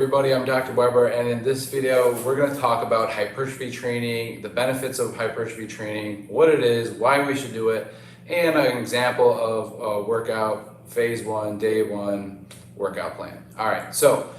Everybody, I'm Dr. Weber, and in this video, we're going to talk about hypertrophy training, the benefits of hypertrophy training, what it is, why we should do it, and an example of a workout, phase one, day one workout plan. All right, so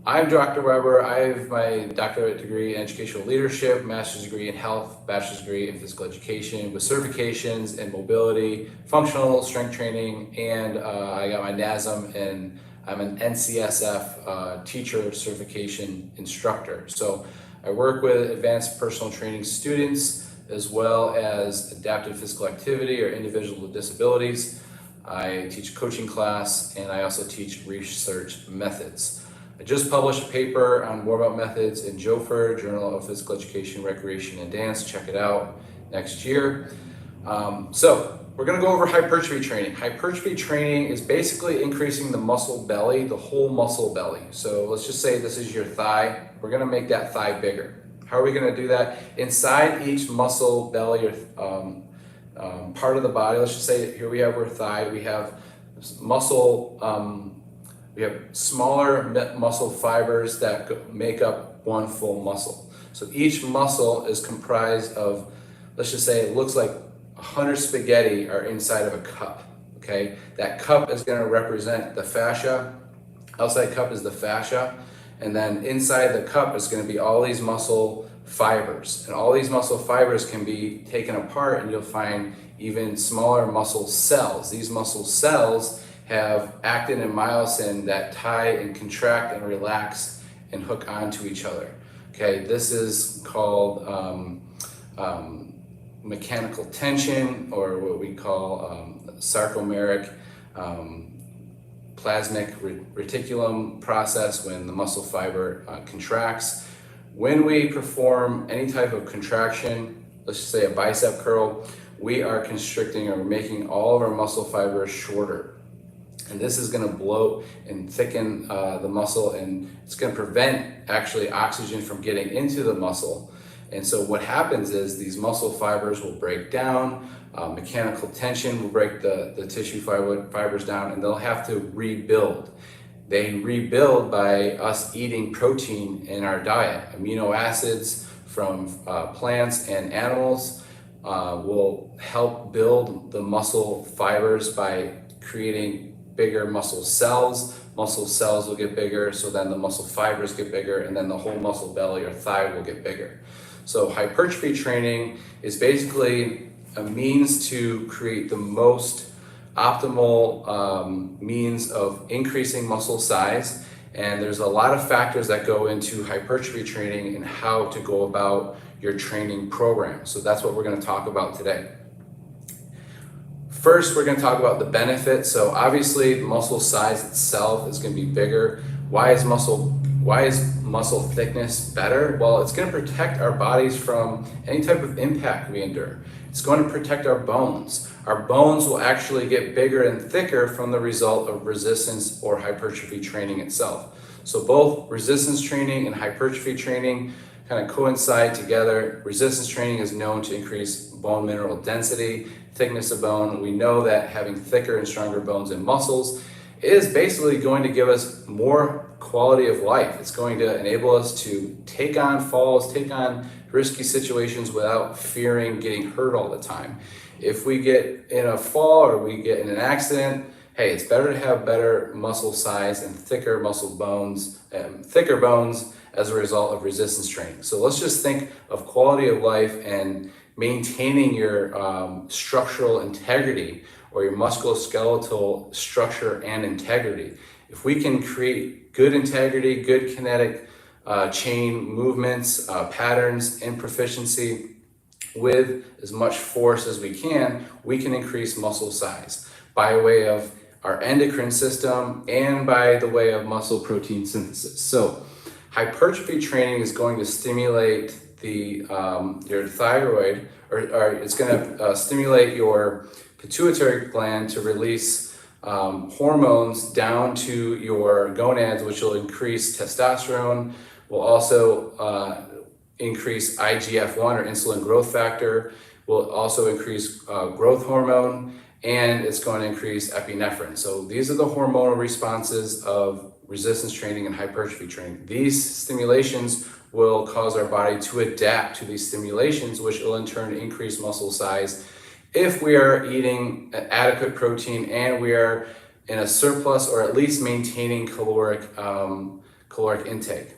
I'm Dr. Weber. I have my doctorate degree in educational leadership, master's degree in health, bachelor's degree in physical education with certifications in mobility, functional strength training, and I got my NASM and I'm an NCSF teacher certification instructor. So I work with advanced personal training students as well as adaptive physical activity or individuals with disabilities. I teach a coaching class and I also teach research methods. I just published a paper on warm-up methods in JOFR, Journal of Physical Education, Recreation, and Dance. Check it out next year. So we're going to go over hypertrophy training. Hypertrophy training is basically increasing the muscle belly, the whole muscle belly. So let's just say this is your thigh. We're going to make that thigh bigger. How are we going to do that? Inside each muscle belly or part of the body, let's just say here we have our thigh, we have muscle, we have smaller muscle fibers that make up one full muscle. So each muscle is comprised of, let's just say it looks like 100 spaghetti are inside of a cup, okay? That cup is gonna represent the fascia. Outside cup is the fascia. And then inside the cup is gonna be all these muscle fibers. And all these muscle fibers can be taken apart and you'll find even smaller muscle cells. These muscle cells have actin and myosin that tie and contract and relax and hook onto each other. Okay, this is called mechanical tension, or what we call sarcomeric plasmic reticulum process when the muscle fiber contracts. When we perform any type of contraction, let's just say a bicep curl, we are constricting or making all of our muscle fibers shorter. And this is going to bloat and thicken the muscle, and it's going to prevent actually oxygen from getting into the muscle. And so what happens is these muscle fibers will break down, mechanical tension will break the tissue fibers down, and they'll have to rebuild. They rebuild by us eating protein in our diet. Amino acids from plants and animals will help build the muscle fibers by creating bigger muscle cells. Muscle cells will get bigger, so then the muscle fibers get bigger, and then the whole muscle belly or thigh will get bigger. So hypertrophy training is basically a means to create the most optimal means of increasing muscle size. And there's a lot of factors that go into hypertrophy training and how to go about your training program. So that's what we're going to talk about today. First, we're going to talk about the benefits. So obviously muscle size itself is going to be bigger. Why is muscle thickness better? Well, it's going to protect our bodies from any type of impact we endure. It's going to protect our bones. Our bones will actually get bigger and thicker from the result of resistance or hypertrophy training itself. So both resistance training and hypertrophy training kind of coincide together. Resistance training is known to increase bone mineral density, thickness of bone. We know that having thicker and stronger bones and muscles is basically going to give us more quality of life. It's going to enable us to take on falls, take on risky situations without fearing getting hurt all the time. If we get in a fall or we get in an accident, hey, it's better to have better muscle size and thicker muscle bones, thicker bones as a result of resistance training. So let's just think of quality of life and maintaining your structural integrity or your musculoskeletal structure and integrity. If we can create good integrity, good kinetic chain movements, patterns, and proficiency with as much force as we can increase muscle size by way of our endocrine system and by the way of muscle protein synthesis. So hypertrophy training is going to stimulate your thyroid, or it's going to stimulate your pituitary gland to release hormones down to your gonads, which will increase testosterone, will also increase IGF-1 or insulin growth factor, will also increase growth hormone, and it's going to increase epinephrine. So these are the hormonal responses of resistance training and hypertrophy training. These stimulations will cause our body to adapt to these stimulations, which will in turn increase muscle size if we are eating an adequate protein and we are in a surplus or at least maintaining caloric intake.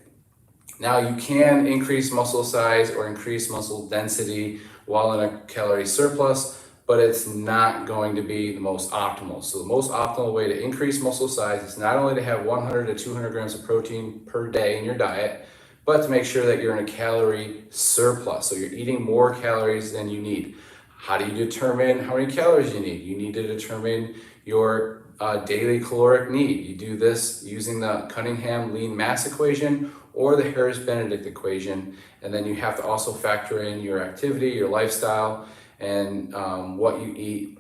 Now, you can increase muscle size or increase muscle density while in a calorie surplus, but it's not going to be the most optimal. So the most optimal way to increase muscle size is not only to have 100 to 200 grams of protein per day in your diet, but to make sure that you're in a calorie surplus. So you're eating more calories than you need. How do you determine how many calories you need? You need to determine your daily caloric need. You do this using the Cunningham lean mass equation or the Harris-Benedict equation. And then you have to also factor in your activity, your lifestyle, and what you eat,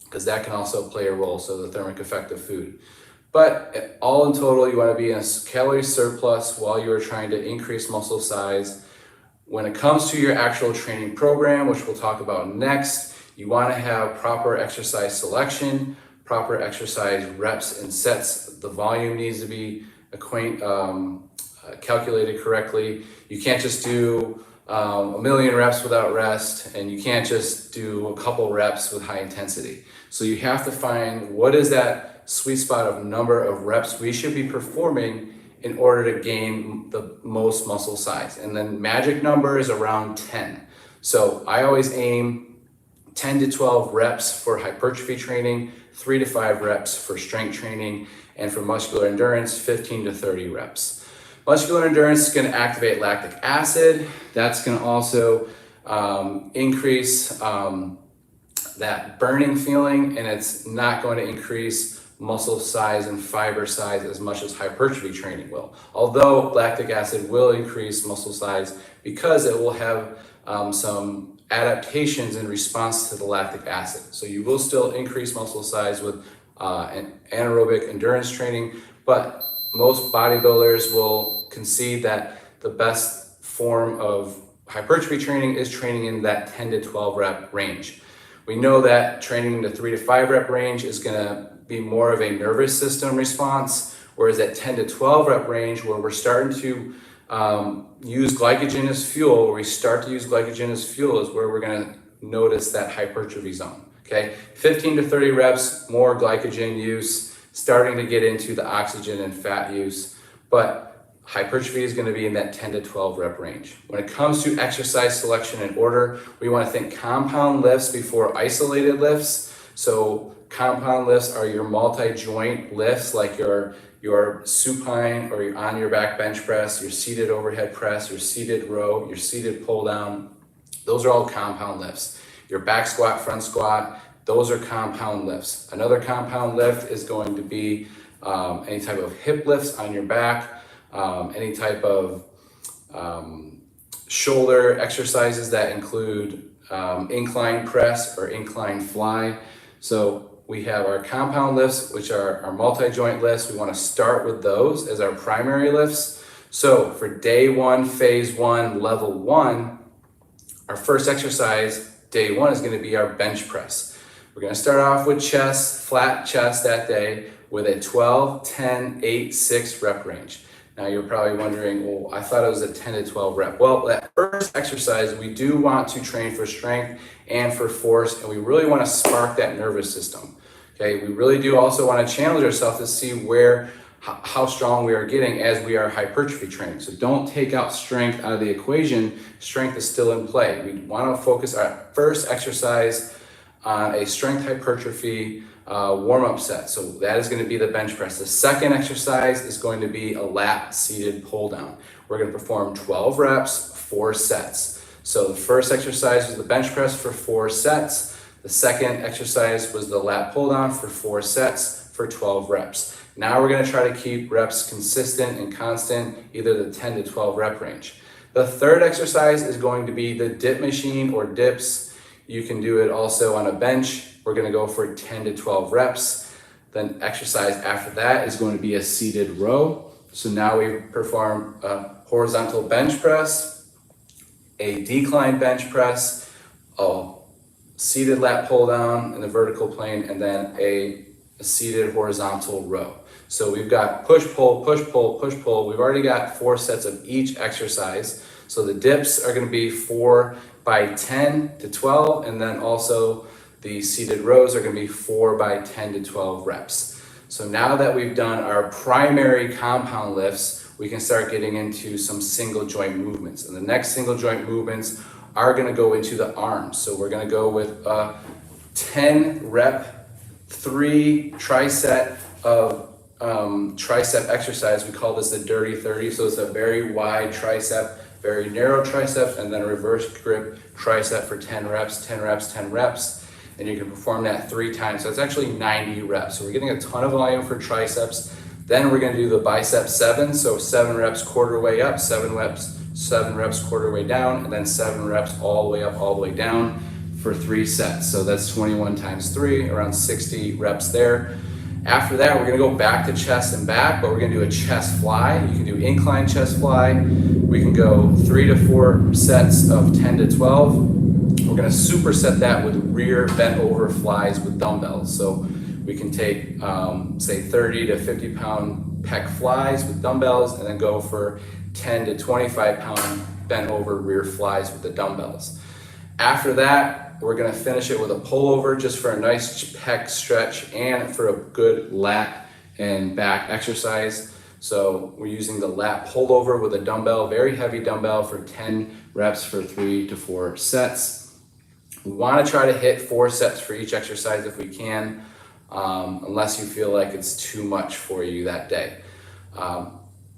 because that can also play a role, so the thermic effect of food. But all in total, you want to be in a calorie surplus while you are trying to increase muscle size. When it comes to your actual training program, which we'll talk about next, you want to have proper exercise selection, proper exercise reps and sets. The volume needs to be calculated correctly. You can't just do a million reps without rest, and you can't just do a couple reps with high intensity. So you have to find what is that sweet spot of number of reps we should be performing in order to gain the most muscle size. And then magic number is around 10. So I always aim 10 to 12 reps for hypertrophy training, 3 to 5 reps for strength training, and for muscular endurance, 15 to 30 reps. Muscular endurance is going to activate lactic acid. That's going to also increase that burning feeling, and it's not going to increase muscle size and fiber size as much as hypertrophy training will. Although lactic acid will increase muscle size because it will have some adaptations in response to the lactic acid. So you will still increase muscle size with an anaerobic endurance training, but most bodybuilders will concede that the best form of hypertrophy training is training in that 10 to 12 rep range. We know that training in the 3 to 5 rep range is going to be more of a nervous system response, whereas at 10 to 12 rep range, where we're starting to use glycogen as fuel, where we start to use glycogen as fuel, is where we're going to notice that hypertrophy zone. Okay, 15 to 30 reps, more glycogen use, starting to get into the oxygen and fat use, but hypertrophy is going to be in that 10 to 12 rep range. When it comes to exercise selection and order, we want to think compound lifts before isolated lifts. So compound lifts are your multi-joint lifts, like your supine or your on your back bench press, your seated overhead press, your seated row, your seated pull down. Those are all compound lifts. Your back squat, front squat, those are compound lifts. Another compound lift is going to be any type of hip lifts on your back, any type of shoulder exercises that include incline press or incline fly. So we have our compound lifts, which are our multi-joint lifts. We want to start with those as our primary lifts. So for day one, phase one, level one, our first exercise, day one, is going to be our bench press. We're going to start off with chest, flat chest that day with a 12, 10, 8, 6 rep range. Now you're probably wondering, well, I thought it was a 10 to 12 rep. Well, that first exercise, we do want to train for strength and for force, and we really want to spark that nervous system. Okay, we really do also want to challenge ourselves to see how strong we are getting as we are hypertrophy training. So don't take out strength out of the equation. Strength is still in play. We want to focus our first exercise on a strength hypertrophy warm-up set. So that is going to be the bench press. The second exercise is going to be a lat seated pull down. We're going to perform 12 reps, 4 sets. So the first exercise was the bench press for 4 sets. The second exercise was the lat pull down for 4 sets for 12 reps. Now we're going to try to keep reps consistent and constant, either the 10 to 12 rep range. The third exercise is going to be the dip machine or dips. You can do it also on a bench. We're going to go for 10 to 12 reps. Then exercise after that is going to be a seated row. So now we perform a horizontal bench press, a decline bench press, a seated lat pull down in the vertical plane, and then a seated horizontal row. So we've got push, pull, push, pull, push, pull. We've already got 4 sets of each exercise. So the dips are gonna be 4 by 10 to 12, and then also the seated rows are gonna be 4 by 10 to 12 reps. So now that we've done our primary compound lifts, we can start getting into some single joint movements. And the next single joint movements are gonna go into the arms. So we're gonna go with a 10 rep, 3 tricep of tricep exercise. We call this the dirty 30. So it's a very wide tricep, very narrow tricep, and then a reverse grip tricep for 10 reps, 10 reps, 10 reps. And you can perform that 3 times. So it's actually 90 reps. So we're getting a ton of volume for triceps. Then we're gonna do the bicep 7. So 7 reps quarter way up, 7 reps quarter way down, and then 7 reps all the way up, all the way down for 3 sets. So that's 21 times 3, around 60 reps there. After that, we're gonna go back to chest and back, but we're gonna do a chest fly. You can do incline chest fly. We can go 3 to 4 sets of 10 to 12. We're gonna superset that with rear bent over flies with dumbbells. So we can take, say 30 to 50 pound pec flies with dumbbells, and then go for 10 to 25 pound bent over rear flies with the dumbbells. After that, we're gonna finish it with a pullover just for a nice pec stretch and for a good lat and back exercise. So we're using the lat pullover with a dumbbell, very heavy dumbbell for 10 reps for 3 to 4 sets. We wanna try to hit 4 sets for each exercise if we can, unless you feel like it's too much for you that day.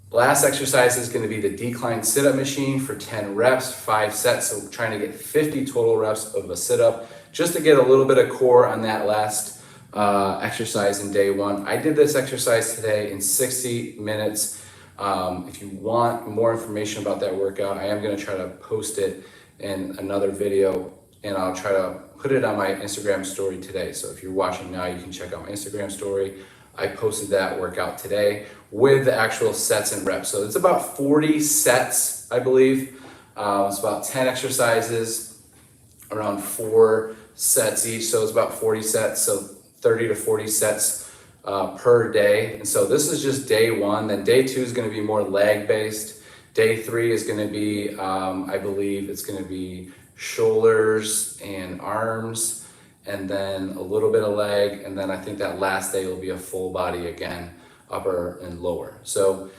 Last exercise is gonna be the decline sit-up machine for 10 reps, 5 sets. So we're trying to get 50 total reps of a sit-up, just to get a little bit of core on that last exercise in day 1. I did this exercise today in 60 minutes. If you want more information about that workout, I am gonna try to post it in another video, and I'll try to put it on my Instagram story today. So if you're watching now, you can check out my Instagram story. I posted that workout today with the actual sets and reps. So it's about 40 sets, I believe. It's about 10 exercises, around 4 sets each. So it's about 40 sets, so 30 to 40 sets per day. And so this is just day 1. Then day 2 is gonna be more leg based. Day 3 is gonna be, I believe it's gonna be shoulders and arms, and then a little bit of leg, and then I think that last day will be a full body again, upper and lower. So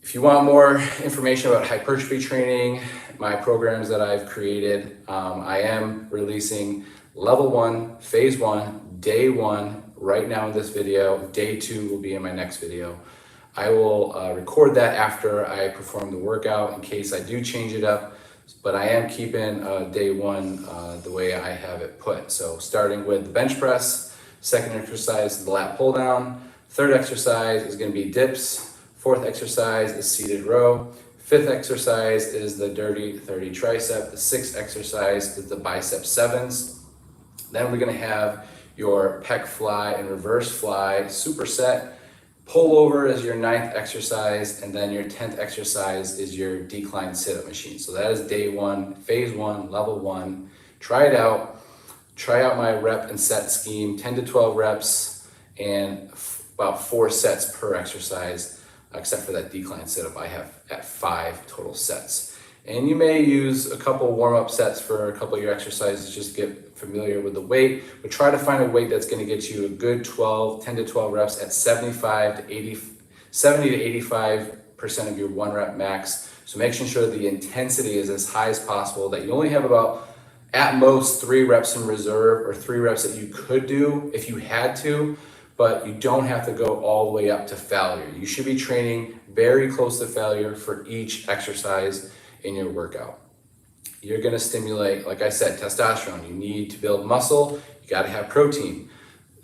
if you want more information about hypertrophy training, my programs that I've created, I am releasing level 1, phase 1, day 1 right now in this video. Day 2 will be in my next video. I will record that after I perform the workout in case I do change it up. But I am keeping day 1 the way I have it put. So starting with the bench press, second exercise, the lat pull down, third exercise is gonna be dips, fourth exercise is seated row, fifth exercise is the dirty 30 tricep, the sixth exercise is the bicep 7s. Then we're gonna have your pec fly and reverse fly superset. Pull over is your 9th exercise, and then your 10th exercise is your decline sit-up machine. So that is day 1, phase 1, level 1. Try it out. Try out my rep and set scheme, 10 to 12 reps and about 4 sets per exercise, except for that decline sit-up I have at 5 total sets. And you may use a couple warm-up sets for a couple of your exercises, just to get familiar with the weight, but try to find a weight that's gonna get you a good 10 to 12 reps at 70 to 85% of your 1 rep max. So making sure the intensity is as high as possible, that you only have about, at most, 3 reps in reserve, or 3 reps that you could do if you had to, but you don't have to go all the way up to failure. You should be training very close to failure for each exercise in your workout. You're gonna stimulate, like I said, testosterone. You need to build muscle, you gotta have protein.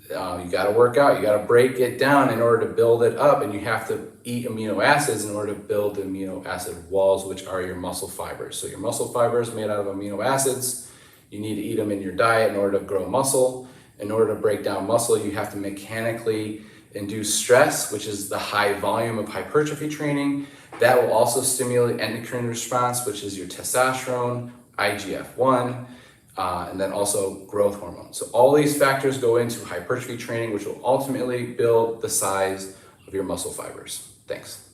You gotta work out, you gotta break it down in order to build it up, and you have to eat amino acids in order to build the amino acid walls, which are your muscle fibers. So your muscle fibers made out of amino acids, you need to eat them in your diet in order to grow muscle. In order to break down muscle, you have to mechanically induce stress, which is the high volume of hypertrophy training. That will also stimulate endocrine response, which is your testosterone, IGF-1, and then also growth hormone. So all these factors go into hypertrophy training, which will ultimately build the size of your muscle fibers. Thanks.